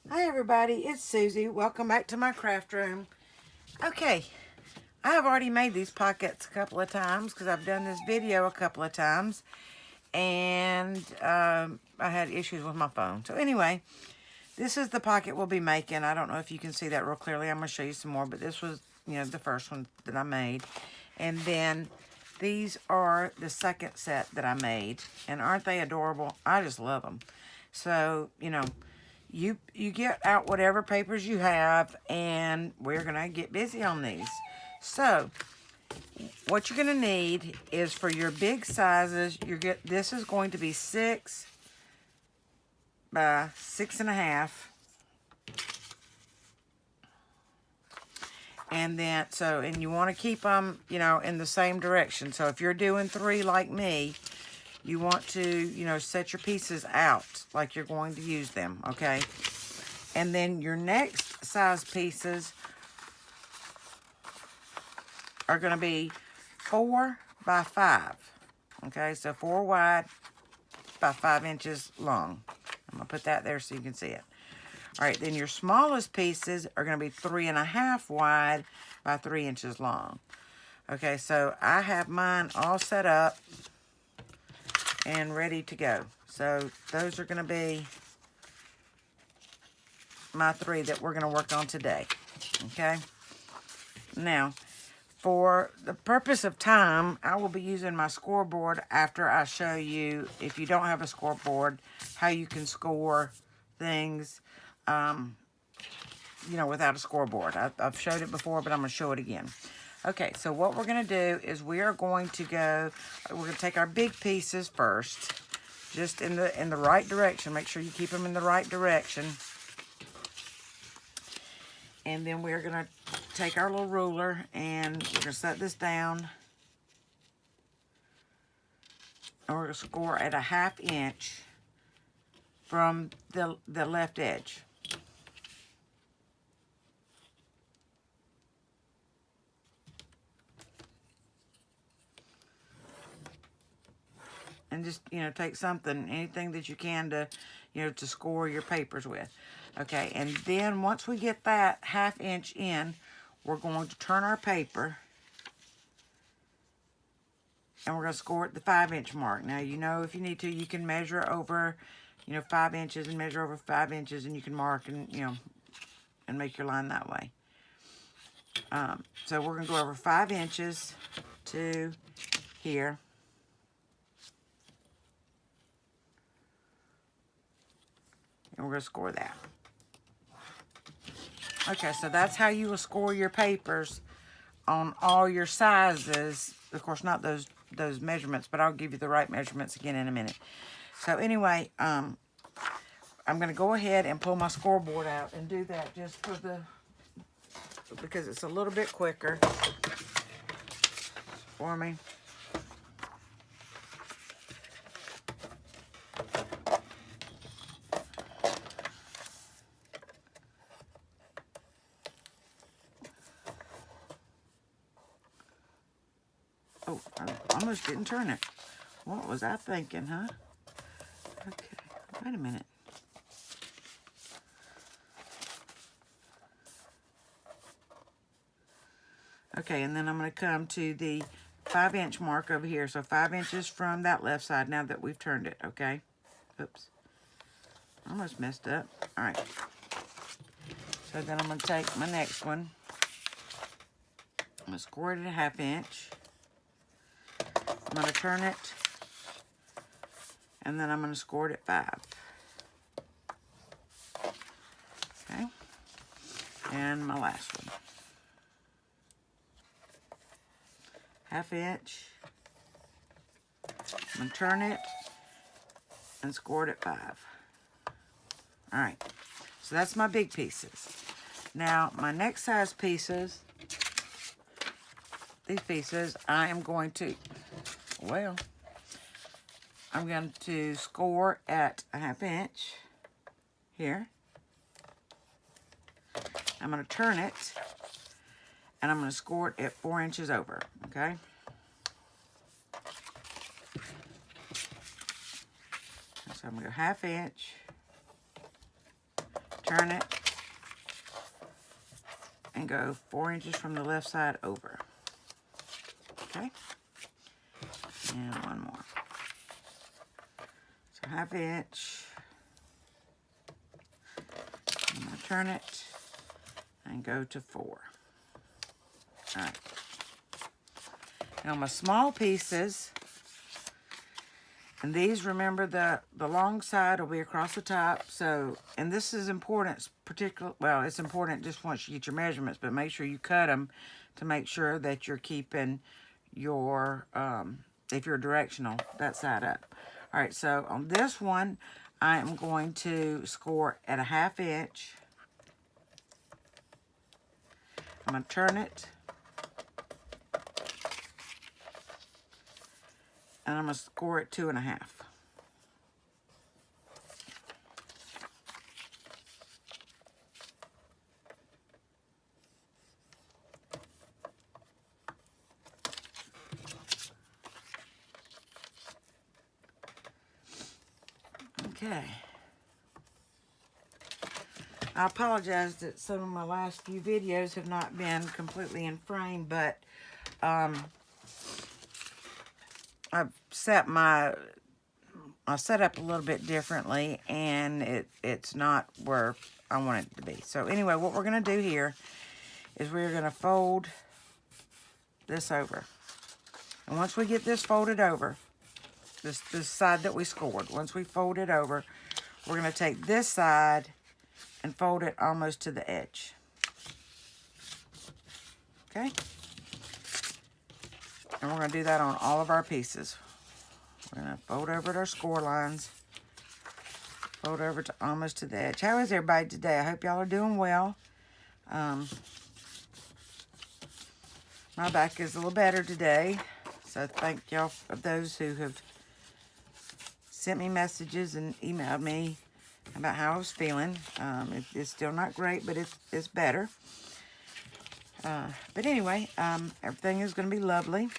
Hi everybody, it's Susie. Welcome back to my craft room. Okay, I have already made these pockets a couple of times because I've done this video a couple of times and I had issues with my phone. So anyway, this is the pocket we'll be making. I don't know if you can see that real clearly. I'm going to show you some more, but this was, the first one that I made. And then these are the second set that I made. And aren't they adorable? I just love them. So, you get out whatever papers you have, and we're going to get busy on these. So, what you're going to need is for your big sizes, this is going to be 6 by 6.5. And then, and you want to keep them, in the same direction. So if you're doing 3 like me, you want to, set your pieces out like you're going to use them, okay? And then your next size pieces are going to be 4 by 5, okay? So 4 wide by 5 inches long. I'm going to put that there so you can see it. All right, then your smallest pieces are going to be 3.5 wide by 3 inches long. Okay, so I have mine all set up and ready to go. So those are going to be my 3 that we're going to work on today. Okay, now for the purpose of time, I will be using my scoreboard after I show you, if you don't have a scoreboard, how you can score things. Without a scoreboard. I've showed it before, but I'm going to show it again. Okay, so what we're going to do is we're going to take our big pieces first, just in the right direction. Make sure you keep them in the right direction. And then we're going to take our little ruler and we're going to set this down. And we're going to score at a 1/2 inch from the left edge. And just, take something, anything that you can to, to score your papers with. Okay, and then once we get that 1/2 inch in, we're going to turn our paper. And we're going to score at the 5 inch mark. Now, if you need to, you can measure over, 5 inches and measure over 5 inches. And you can mark and, and make your line that way. So we're going to go over 5 inches to here. And we're going to score that. Okay, so that's how you will score your papers on all your sizes. Of course, not those measurements, but I'll give you the right measurements again in a minute. So anyway, I'm going to go ahead and pull my scoreboard out and do that just because it's a little bit quicker for me. Oh, I almost didn't turn it. What was I thinking, huh? Okay, wait a minute. Okay, and then I'm going to come to the 5 inch mark over here. So 5 inches from that left side now that we've turned it, okay? Oops. Almost messed up. All right. So then I'm going to take my next one. I'm going to score it at a 1/2 inch. I'm going to turn it. And then I'm going to score it at 5. Okay. And my last one. 1/2 inch. I'm going to turn it and score it at 5. All right. So that's my big pieces. Now, my next size pieces, these pieces, I'm going to score at a 1/2 inch here. I'm going to turn it, and I'm going to score it at 4 inches over, okay? So I'm going to go 1/2 inch, turn it, and go 4 inches from the left side over. Okay? And one more. So 1/2 inch. I'm going to turn it and go to 4. All right. Now my small pieces, and these, remember, the long side will be across the top. So, and this is important, well, it's important just once you get your measurements, but make sure you cut them to make sure that you're keeping your, if you're directional, that side up. All right, so on this one, I am going to score at 1/2 inch. I'm going to turn it. And I'm going to score it 2 1/2. Okay. I apologize that some of my last few videos have not been completely in frame, but I've set my setup a little bit differently, and it's not where I want it to be. So anyway, what we're going to do here is we're going to fold this over. And once we get this folded over, this side that we scored, once we fold it over, we're going to take this side and fold it almost to the edge. Okay? And we're going to do that on all of our pieces. We're going to fold over at our score lines. Fold over to almost to the edge. How is everybody today? I hope y'all are doing well. My back is a little better today. So thank y'all of those who have sent me messages and emailed me about how I was feeling. It's still not great, but it's better. But anyway, everything is going to be lovely.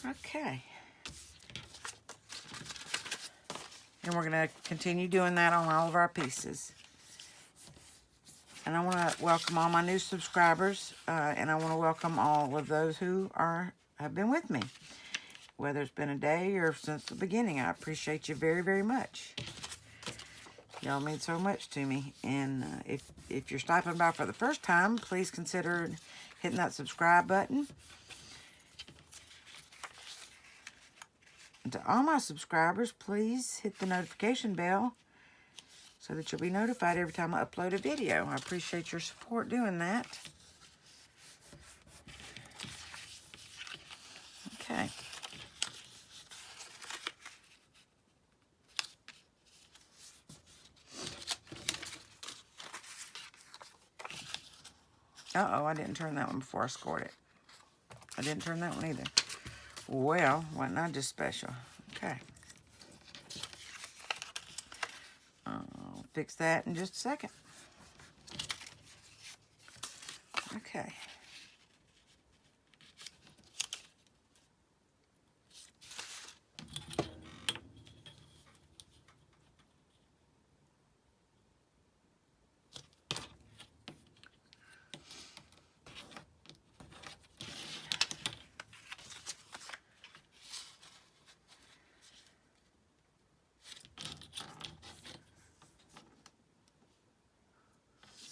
Okay. And we're going to continue doing that on all of our pieces. And I want to welcome all my new subscribers, and I want to welcome all of those who have been with me, whether it's been a day or since the beginning. I appreciate you very, very much. Y'all mean so much to me. And if you're stopping by for the first time, please consider hitting that subscribe button. And to all my subscribers, please hit the notification bell so that you'll be notified every time I upload a video. I appreciate your support doing that. Okay. Uh-oh, I didn't turn that one before I scored it. I didn't turn that one either. Well, wasn't I just special? Okay. I'll fix that in just a second. Okay.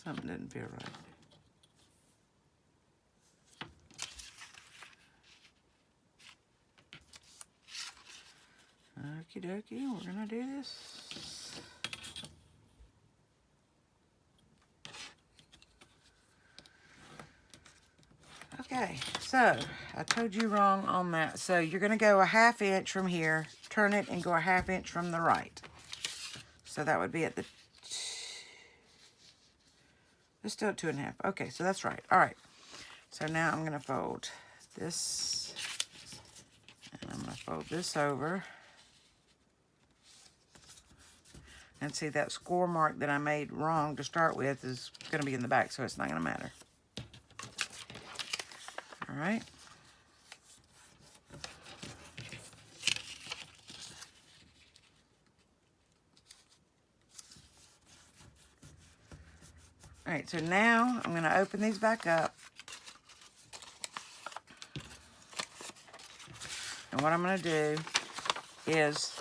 Something didn't feel right. Okie dokie, we're gonna do this. Okay, so I told you wrong on that. So you're gonna go 1/2 inch from here, turn it, and go 1/2 inch from the right. So that would be at the, it's still at 2 1/2. Okay, so that's right. All right. So now I'm gonna fold this, and I'm gonna fold this over. And see, that score mark that I made wrong to start with is going to be in the back, so it's not going to matter. All right. All right, so now I'm going to open these back up. And what I'm going to do is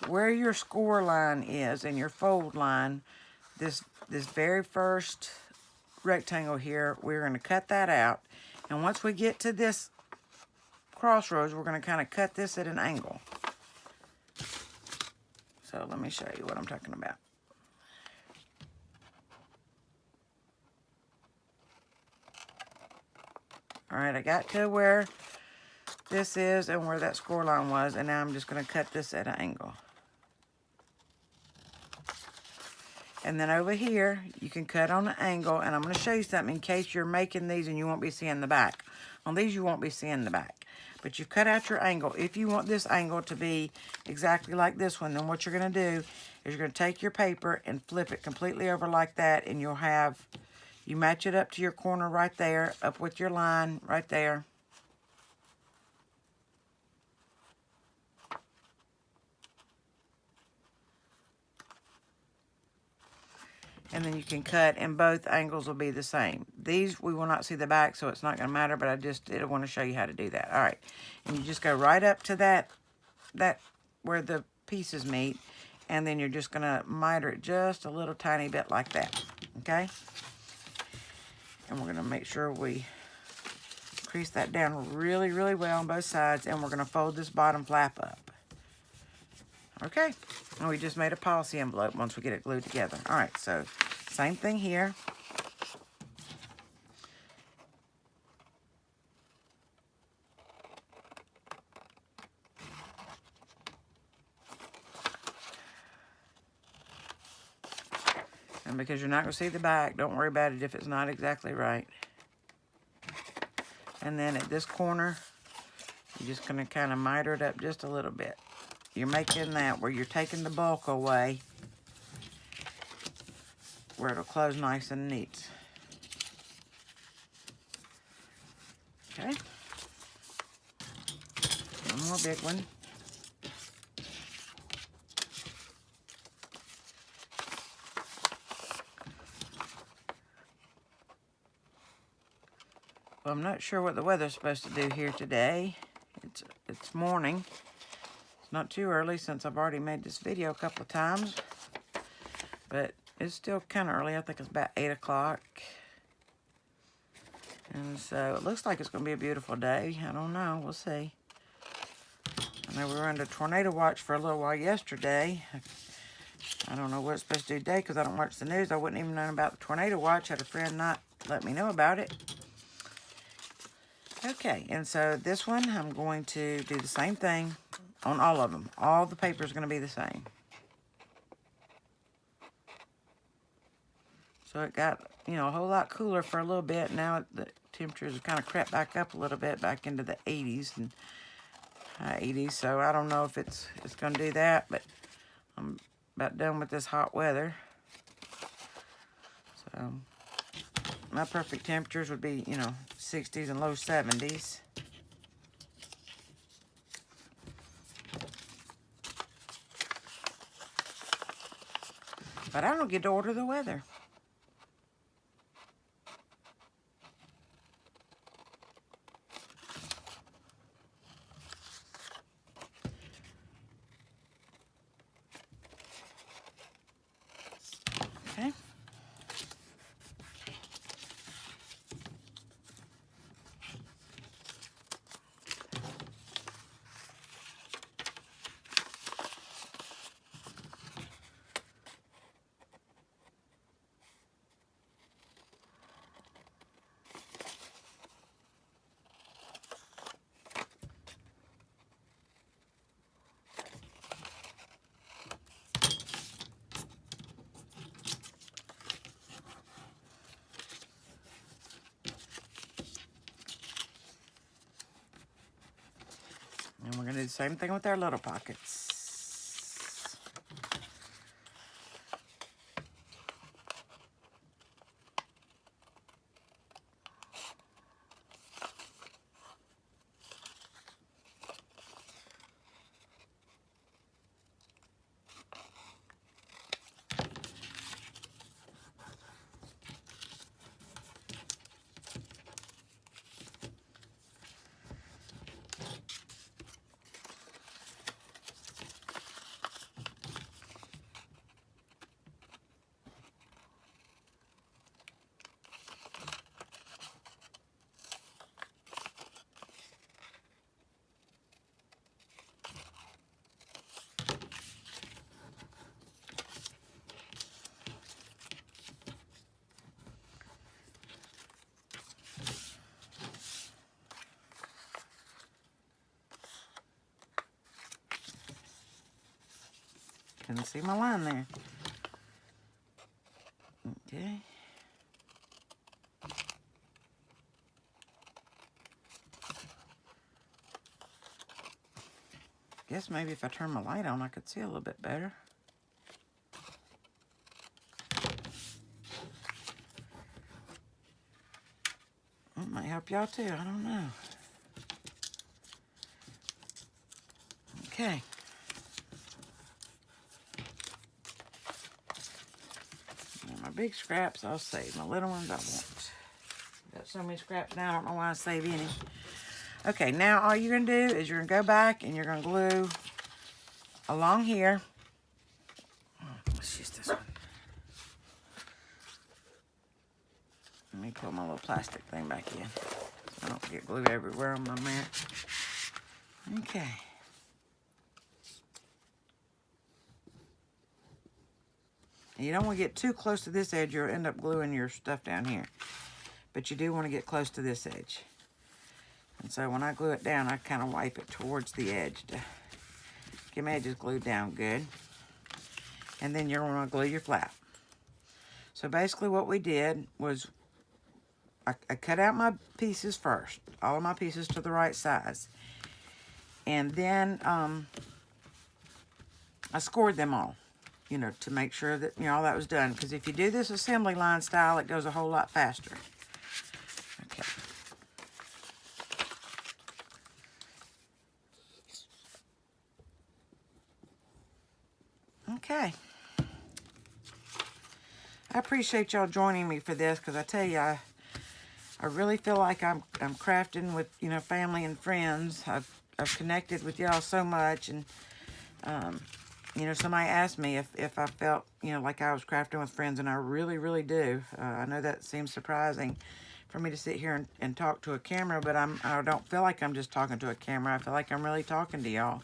where your score line is and your fold line, this very first rectangle here, we're going to cut that out. And once we get to this crossroads, we're going to kind of cut this at an angle. So let me show you what I'm talking about. All right, I got to where this is and where that score line was, and now I'm just going to cut this at an angle. And then over here, you can cut on an angle, and I'm going to show you something in case you're making these and you won't be seeing the back. On these, you won't be seeing the back. But you've cut out your angle. If you want this angle to be exactly like this one, then what you're going to do is you're going to take your paper and flip it completely over like that, and you'll have, you match it up to your corner right there, up with your line right there. And then you can cut, and both angles will be the same. These, we will not see the back, so it's not going to matter, but I just did want to show you how to do that. All right, and you just go right up to that where the pieces meet, and then you're just going to miter it just a little tiny bit like that, okay? And we're going to make sure we crease that down really, really well on both sides, and we're going to fold this bottom flap up. Okay, and we just made a policy envelope once we get it glued together. All right, so same thing here. And because you're not going to see the back, don't worry about it if it's not exactly right. And then at this corner, you're just going to kind of miter it up just a little bit. You're making that where you're taking the bulk away, where it'll close nice and neat. Okay. One more big one. Well, I'm not sure what the weather's supposed to do here today. It's morning. It's not too early since I've already made this video a couple of times, but it's still kind of early. I think it's about 8 o'clock. And so it looks like it's going to be a beautiful day. I don't know. We'll see. I know we were under tornado watch for a little while yesterday. I don't know what it's supposed to do today because I don't watch the news. I wouldn't even know about the tornado watch. Had a friend not let me know about it. Okay, and so this one, I'm going to do the same thing on all of them. All the paper is going to be the same. So it got, you know, a whole lot cooler for a little bit. Now the temperatures have kind of crept back up a little bit, back into the 80s and high 80s. So I don't know if it's going to do that, but I'm about done with this hot weather. So my perfect temperatures would be, you know, 60s and low 70s. But I don't get to order the weather. Okay. And we're going to do the same thing with our little pockets. Couldn't see my line there. Okay. Guess maybe if I turn my light on, I could see a little bit better. It might help y'all too, I don't know. Okay. Now my big scraps I'll save. My little ones I won't. Got so many scraps now, I don't know why I save any. Okay, now all you're going to do is you're going to go back and you're going to glue along here. Let's use this one. Let me pull my little plastic thing back in. I don't get glue everywhere on my mat. Okay. And you don't want to get too close to this edge, you'll end up gluing your stuff down here. But you do want to get close to this edge. And so when I glue it down, I kind of wipe it towards the edge to get my edges glued down good. And then you're going to glue your flap. So basically what we did was I cut out my pieces first, all of my pieces to the right size. And then I scored them all, you know, to make sure that, you know, all that was done. Because if you do this assembly line style, it goes a whole lot faster. Okay. Okay. I appreciate y'all joining me for this, because I tell you, I really feel like I'm crafting with, you know, family and friends. I've connected with y'all so much, and you know, somebody asked me if I felt, you know, like I was crafting with friends, and I really, really do. I know that seems surprising for me to sit here and talk to a camera, but I don't feel like I'm just talking to a camera. I feel like I'm really talking to y'all.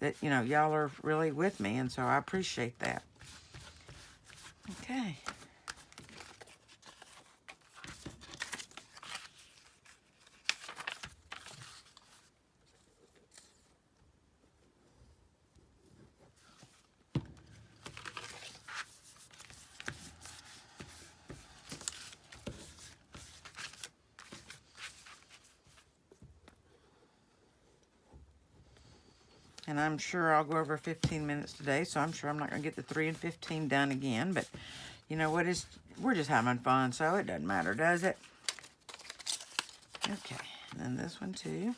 That, you know, y'all are really with me, and so I appreciate that. Okay. And I'm sure I'll go over 15 minutes today, so I'm sure I'm not going to get the 3 and 15 done again. But you know what? We're just having fun, so it doesn't matter, does it? Okay, and then this one too.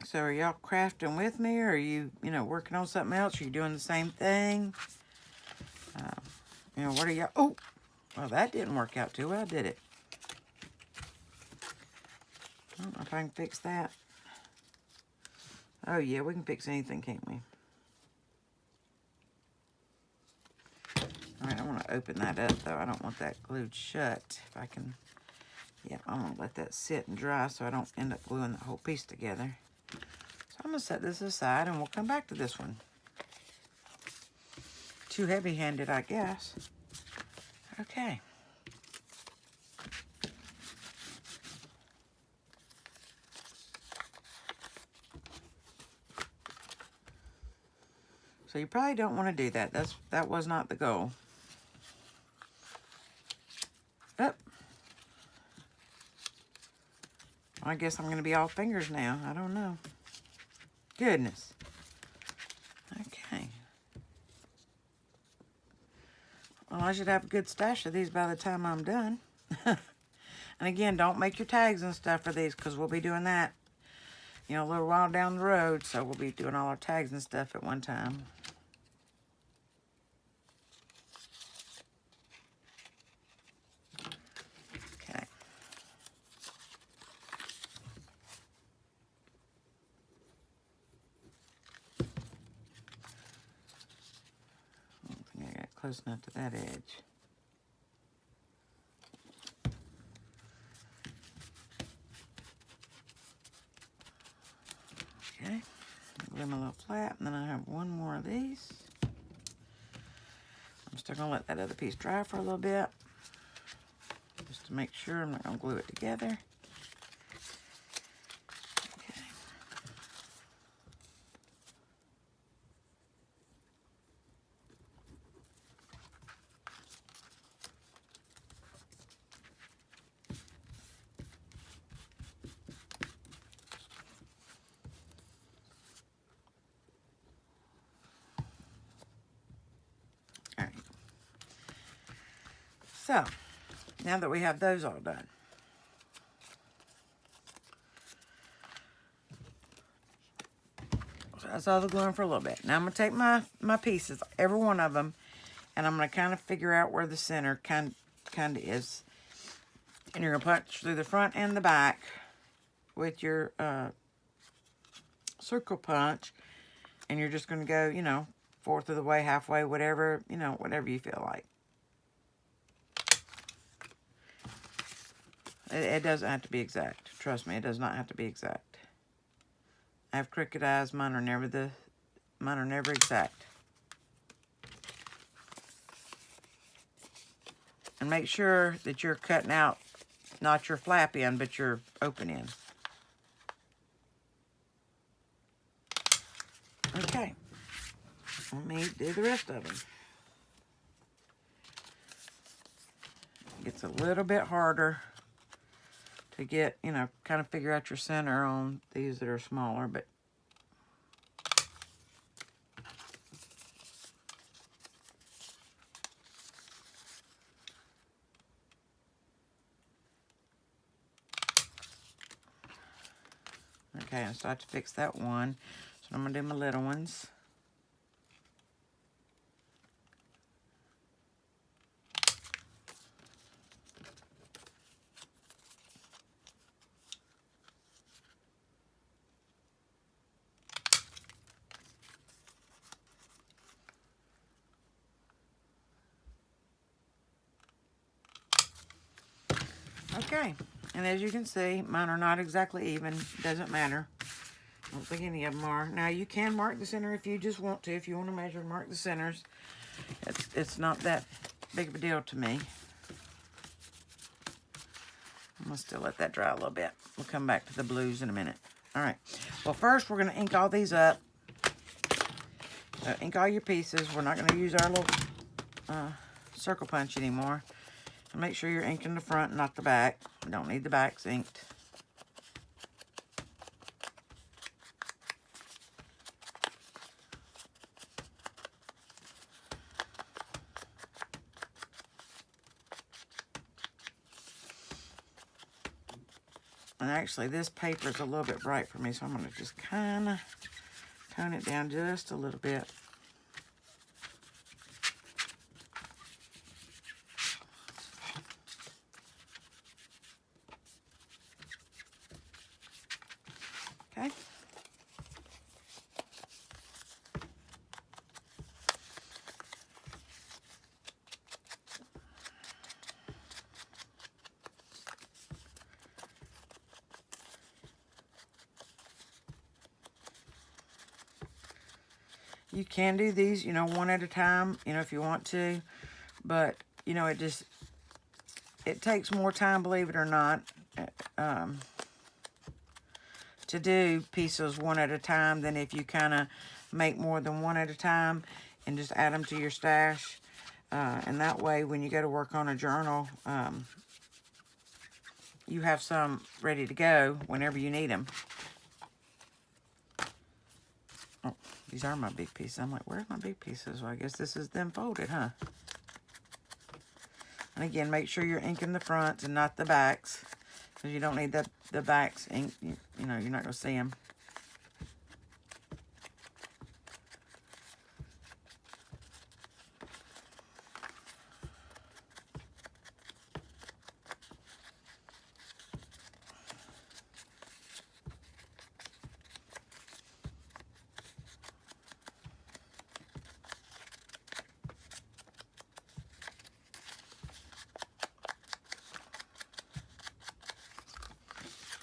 So are y'all crafting with me, or are you know, working on something else? Are you doing the same thing? You know, what are y'all... Oh, well, that didn't work out too well, did it? I don't know if I can fix that. Oh, yeah, we can fix anything, can't we? All right, I want to open that up, though. I don't want that glued shut. If I can... Yeah, I'm going to let that sit and dry so I don't end up gluing the whole piece together. So I'm going to set this aside, and we'll come back to this one. Too heavy-handed, I guess. Okay. So you probably don't want to do that. That was not the goal. Oh. I guess I'm going to be all fingers now. I don't know. Goodness. Okay. Well, I should have a good stash of these by the time I'm done. And again, don't make your tags and stuff for these, because we'll be doing that, you know, a little while down the road. So we'll be doing all our tags and stuff at one time. Okay. I don't think I got close enough to that edge. Okay, glue them a little flat, and then I have one more of these. I'm still gonna let that other piece dry for a little bit, just to make sure I'm not gonna glue it together. Okay. All right. So, now that we have those all done, so that's all the gluing for a little bit. Now I'm going to take my pieces, every one of them, and I'm going to kind of figure out where the center kind of is. And you're going to punch through the front and the back with your circle punch. And you're just going to go, you know, fourth of the way, halfway, whatever, you know, whatever you feel like. It doesn't have to be exact. Trust me, it does not have to be exact. I have crooked eyes. Mine are never exact. And make sure that you're cutting out not your flap end, but your open end. Okay. Let me do the rest of them. It gets a little bit harder to get, you know, kind of figure out your center on these that are smaller, but okay, so I have to fix that one. So I'm going to do my little ones. Okay, and as you can see, mine are not exactly even. Doesn't matter. I don't think any of them are. Now, you can mark the center if you just want to. If you want to measure and mark the centers, it's not that big of a deal to me. I'm going to still let that dry a little bit. We'll come back to the blues in a minute. All right. Well, first, we're going to ink all these up. Ink all your pieces. We're not going to use our little circle punch anymore. And make sure you're inking the front, not the back. We don't need the backs inked. And actually, this paper is a little bit bright for me, so I'm going to just kind of tone it down just a little bit. Okay. You can do these, you know, one at a time, you know, if you want to. But, you know, it takes more time, believe it or not, to do pieces one at a time than if you kind of make more than one at a time and just add them to your stash. And that way, when you go to work on a journal, you have some ready to go whenever you need them. Oh, these are my big pieces. I'm like, where's my big pieces? Well, I guess this is them folded, huh? And again, make sure you're inking the fronts and not the backs, because you don't need the backs ink. You know, you're not going to see them.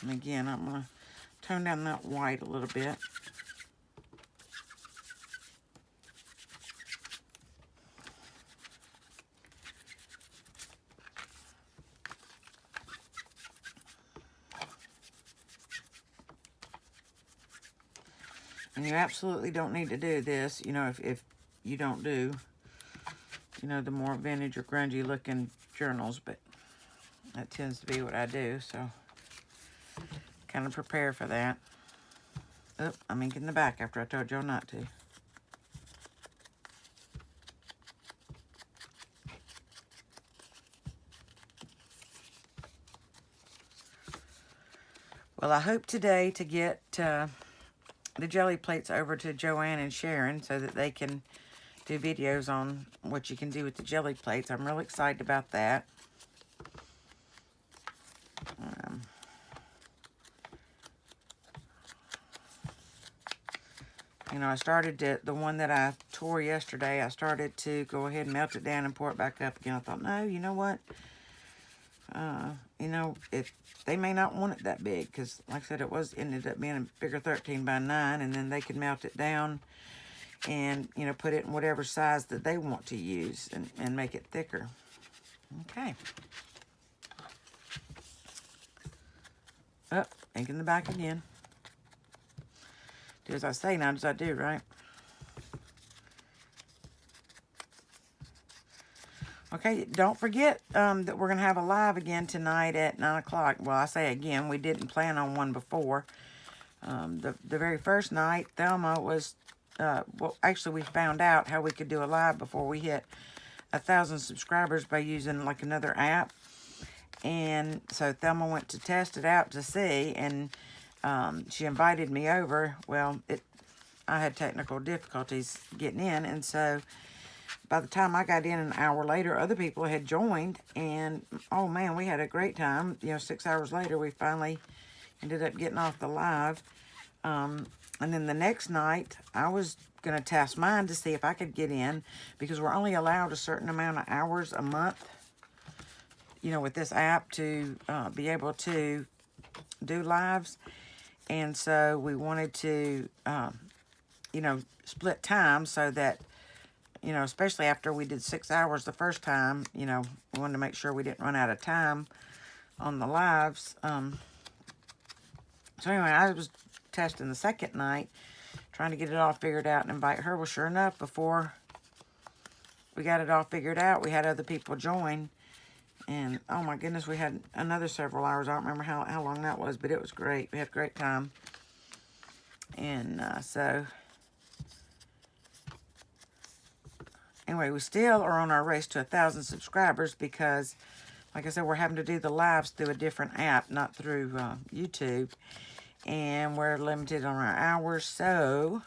And again, I'm going to tone down that white a little bit. And you absolutely don't need to do this, you know, if you don't do, you know, the more vintage or grungy looking journals, but that tends to be what I do, so kind of prepare for that. Oh, I'm inking the back after I told y'all not to. Well, I hope today to get the jelly plates over to Joanne and Sharon so that they can do videos on what you can do with the jelly plates. I'm really excited about that. You know, I started the one that I tore yesterday, I started to go ahead and melt it down and pour it back up again. I thought, no, you know what? You know, if they may not want it that big, because like I said, ended up being a bigger 13 by 9, and then they could melt it down and, you know, put it in whatever size that they want to use and make it thicker. Okay. Oh, ink in the back again. Do as I say, not as I do, right? Okay, don't forget that we're going to have a live again tonight at 9 o'clock. Well, I say again, we didn't plan on one before. The very first night, Thelma was, well, actually we found out how we could do a live before we hit 1,000 subscribers by using like another app. And so Thelma went to test it out to see, and she invited me over. Well, I had technical difficulties getting in, and so by the time I got in an hour later, other people had joined, and oh man, we had a great time. You know, 6 hours later, we finally ended up getting off the live. And then the next night, I was going to test mine to see if I could get in, because we're only allowed a certain amount of hours a month, you know, with this app to be able to do lives. And so we wanted to, you know, split time so that, you know, especially after we did 6 hours the first time, you know, we wanted to make sure we didn't run out of time on the lives. So anyway, I was testing the second night, trying to get it all figured out and invite her. Well, sure enough, before we got it all figured out, we had other people join. And, oh my goodness, we had another several hours. I don't remember how long that was, but it was great. We had a great time. And so, anyway, we still are on our race to 1,000 subscribers because, like I said, we're having to do the lives through a different app, not through YouTube. And we're limited on our hours, so,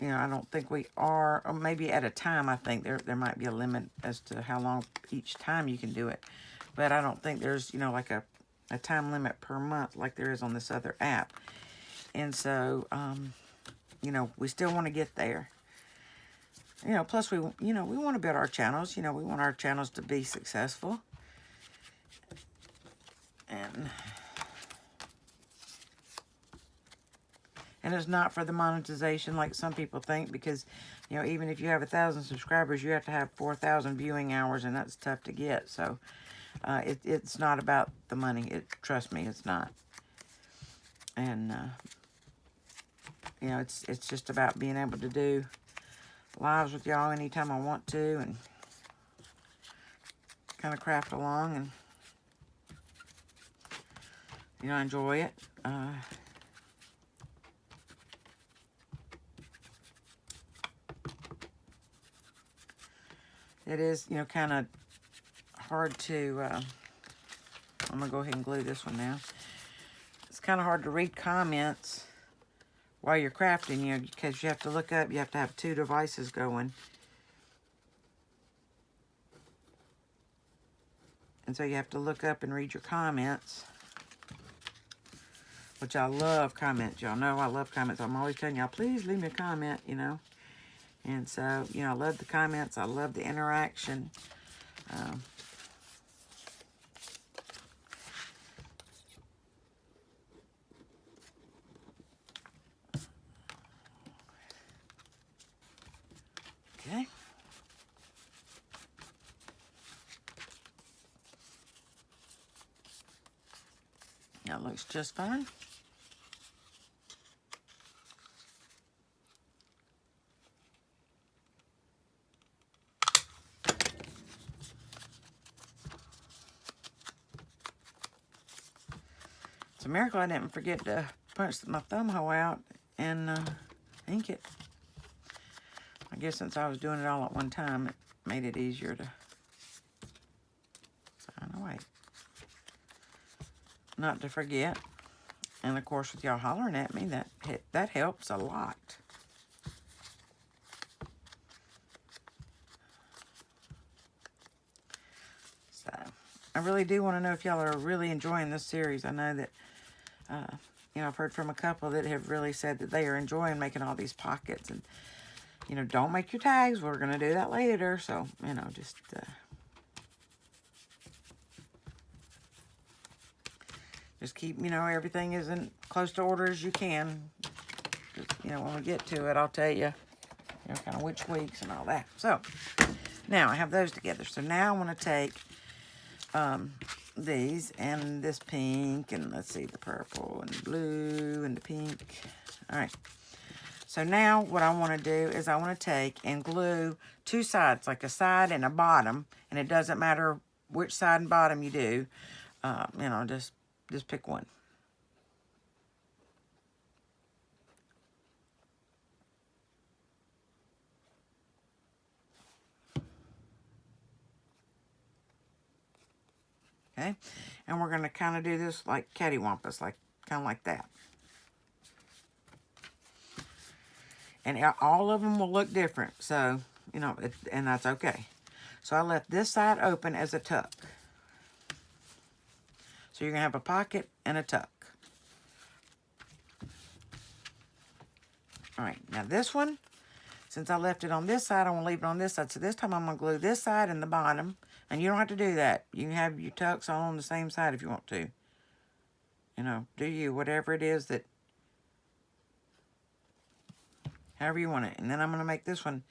you know, I don't think we are, or maybe at a time, I think there might be a limit as to how long each time you can do it. But I don't think there's, you know, like a time limit per month like there is on this other app. And so, you know, we still want to get there. You know, plus we want to build our channels. You know, we want our channels to be successful. And it's not for the monetization like some people think, because, you know, even if you have 1,000 subscribers, you have to have 4,000 viewing hours, and that's tough to get. So it's not about the money. Trust me, it's not. And you know, it's just about being able to do lives with y'all anytime I want to, and kind of craft along and, you know, enjoy it. It is, you know, kind of hard to, I'm going to go ahead and glue this one now. It's kind of hard to read comments while you're crafting, you know, because you have to look up, you have to have two devices going. And so you have to look up and read your comments, which I love comments. Y'all know I love comments. I'm always telling y'all, please leave me a comment, you know. And so, you know, I love the comments. I love the interaction. Okay. That looks just fine. It's a miracle I didn't forget to punch my thumb hole out and ink it. I guess since I was doing it all at one time, it made it easier to sign away. Not to forget. And of course, with y'all hollering at me, that helps a lot. So, I really do want to know if y'all are really enjoying this series. I know that, you know, I've heard from a couple that have really said that they are enjoying making all these pockets. And, you know, don't make your tags. We're going to do that later. So, you know, just keep, you know, everything is in close to order as you can. Just, you know, when we get to it, I'll tell you, you know, kind of which weeks and all that. So, now I have those together. So now I want to take these and this pink and let's see, the purple and the blue and the pink. All right. So now what I want to do is I want to take and glue two sides, like a side and a bottom. And it doesn't matter which side and bottom you do. You know, just pick one. Okay, and we're going to kind of do this like cattywampus, like kind of like that. And all of them will look different, so, you know, and that's okay. So I left this side open as a tuck. So you're going to have a pocket and a tuck. All right, now this one, since I left it on this side, I want to leave it on this side. So this time I'm going to glue this side and the bottom. And you don't have to do that. You can have your tucks all on the same side if you want to. You know, do you, whatever it is that, however you want it. And then I'm going to make this one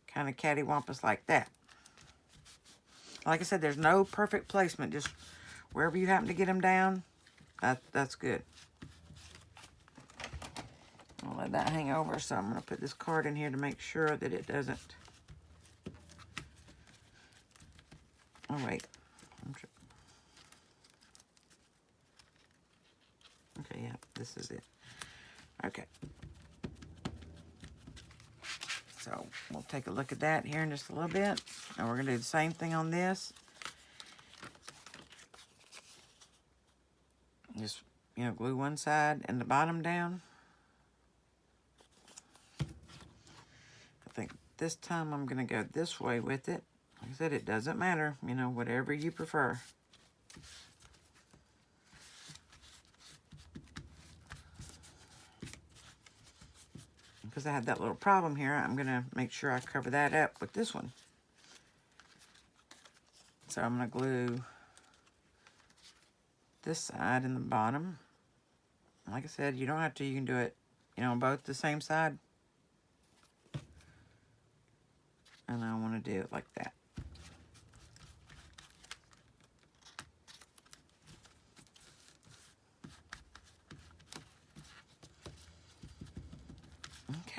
kind of cattywampus like that. Like I said, there's no perfect placement. Just wherever you happen to get them down, that's good. I'll let that hang over, so I'm going to put this card in here to make sure that it doesn't. Oh, wait. Okay, yeah, this is it. Okay. So we'll take a look at that here in just a little bit. And we're going to do the same thing on this. Just, you know, glue one side and the bottom down. I think this time I'm going to go this way with it. Like I said, it doesn't matter, you know, whatever you prefer. Because I had that little problem here, I'm going to make sure I cover that up with this one. So I'm going to glue this side and the bottom. Like I said, you don't have to, you can do it, you know, both the same side. And I want to do it like that.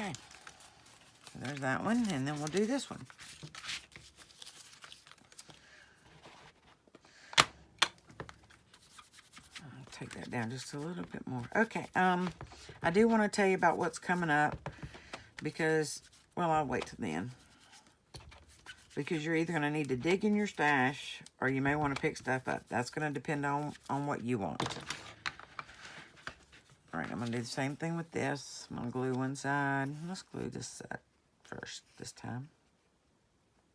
Okay, so there's that one, and then we'll do this one. I'll take that down just a little bit more. Okay, I do want to tell you about what's coming up because, well, I'll wait till then. because you're either going to need to dig in your stash or you may want to pick stuff up. That's going to depend on what you want. All right, I'm going to do the same thing with this. I'm going to glue one side. Let's glue this side first this time.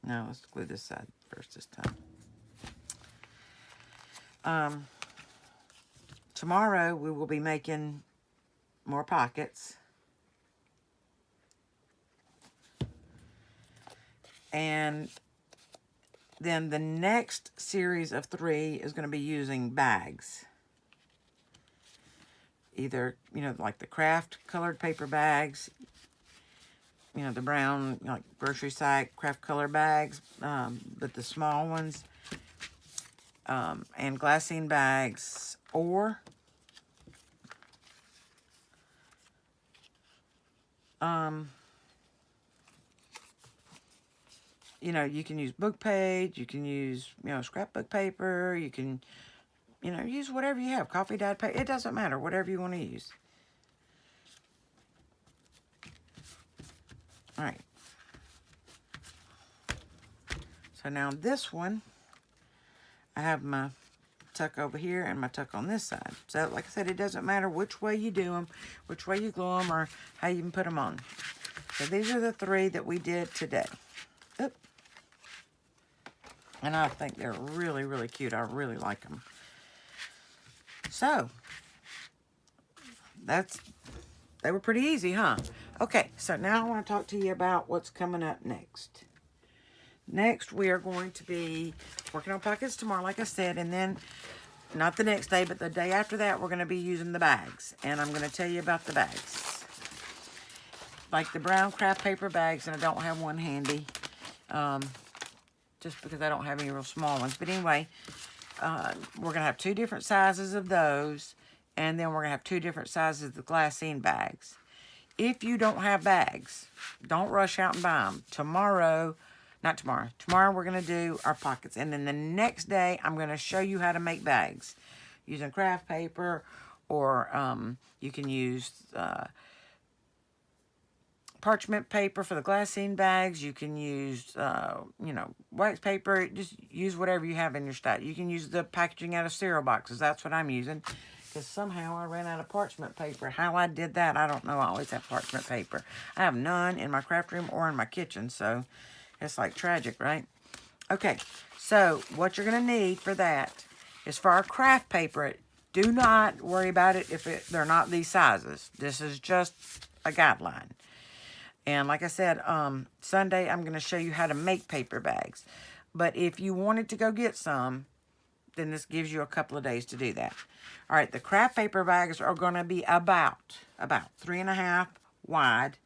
No, let's glue this side first this time. Tomorrow we will be making more pockets. And then the next series of 3 is going to be using bags. Either, you know, like the craft colored paper bags, you know, the brown, like grocery site craft color bags, but the small ones, and glassine bags, or you know, you can use book page, you can use, you know, scrapbook paper, you can, you know, use whatever you have, coffee dyed paper, it doesn't matter, whatever you want to use. All right. So now this one, I have my tuck over here and my tuck on this side. So like I said, it doesn't matter which way you do them, which way you glue them, or how you can put them on. So these are the 3 that we did today. Oop. And I think they're really, really cute. I really like them. So, they were pretty easy, huh? Okay, so now I want to talk to you about what's coming up next. Next, we are going to be working on pockets tomorrow, like I said, and then, not the next day, but the day after that, we're going to be using the bags. And I'm going to tell you about the bags. Like the brown craft paper bags, and I don't have one handy. Just because I don't have any real small ones. But anyway, we're going to have 2 different sizes of those. And then we're going to have 2 different sizes of the glassine bags. If you don't have bags, don't rush out and buy them. Tomorrow we're going to do our pockets. And then the next day, I'm going to show you how to make bags. Using craft paper, or you can use parchment paper for the glassine bags. You can use, you know, wax paper. Just use whatever you have in your stash. You can use the packaging out of cereal boxes. That's what I'm using. Because somehow I ran out of parchment paper. How I did that, I don't know. I always have parchment paper. I have none in my craft room or in my kitchen. So it's like tragic, right? Okay, so what you're going to need for that is, for our craft paper, do not worry about it if they're not these sizes. This is just a guideline. And like I said, Sunday I'm going to show you how to make paper bags. But if you wanted to go get some, then this gives you a couple of days to do that. All right, the craft paper bags are going to be about 3.5 wide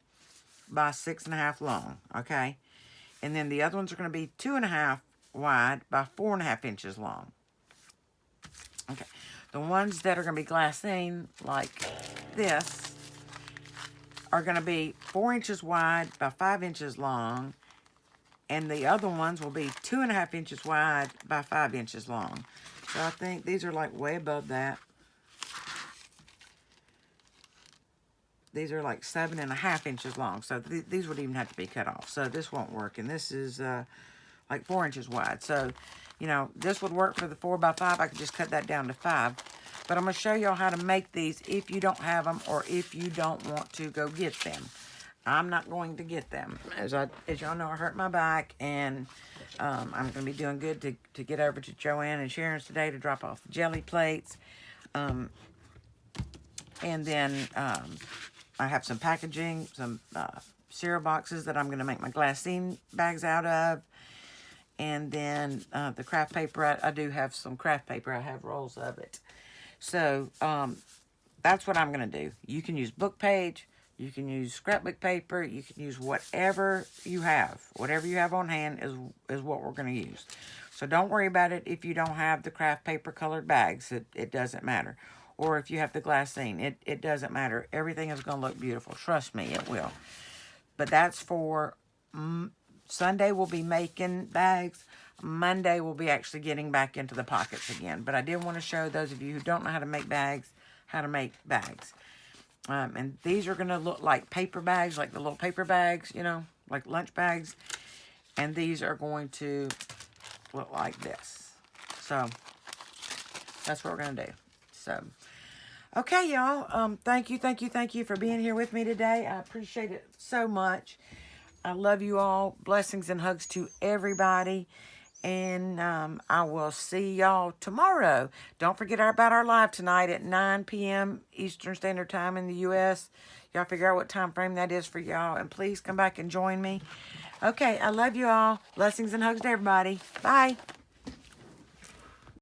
by 6.5 long, okay? And then the other ones are going to be 2.5 wide by 4.5 inches long. Okay, the ones that are going to be glassine, like this, are going to be 4 inches wide by 5 inches long. And the other ones will be 2.5 inches wide by 5 inches long. So I think these are like way above that. These are like 7.5 inches long. So these would even have to be cut off. So this won't work. And this is like 4 inches wide. So, you know, this would work for the 4 by 5. I could just cut that down to 5. But I'm going to show y'all how to make these if you don't have them, or if you don't want to go get them. I'm not going to get them. As y'all know, I hurt my back, and I'm going to be doing good to get over to Joanne and Sharon's today to drop off the jelly plates. And then I have some packaging, some cereal boxes that I'm going to make my glassine bags out of. And then the craft paper, I do have some craft paper. I have rolls of it. So that's what I'm going to do. You can use book page. You can use scrapbook paper. You can use whatever you have. Whatever you have on hand is what we're going to use. So don't worry about it if you don't have the craft paper colored bags. It doesn't matter. Or if you have the glassine, it doesn't matter. Everything is going to look beautiful. Trust me, it will. But that's for Sunday we'll be making bags. Monday we'll be actually getting back into the pockets again. But I did want to show those of you who don't know how to make bags, how to make bags. And these are going to look like paper bags, like the little paper bags, you know, like lunch bags. And these are going to look like this. So that's what we're going to do. So, okay, y'all. Thank you for being here with me today. I appreciate it so much. I love you all. Blessings and hugs to everybody. And I will see y'all tomorrow. Don't forget about our live tonight at 9 p.m. Eastern Standard Time in the U.S. Y'all figure out what time frame that is for y'all. And please come back and join me. Okay, I love you all. Blessings and hugs to everybody. Bye.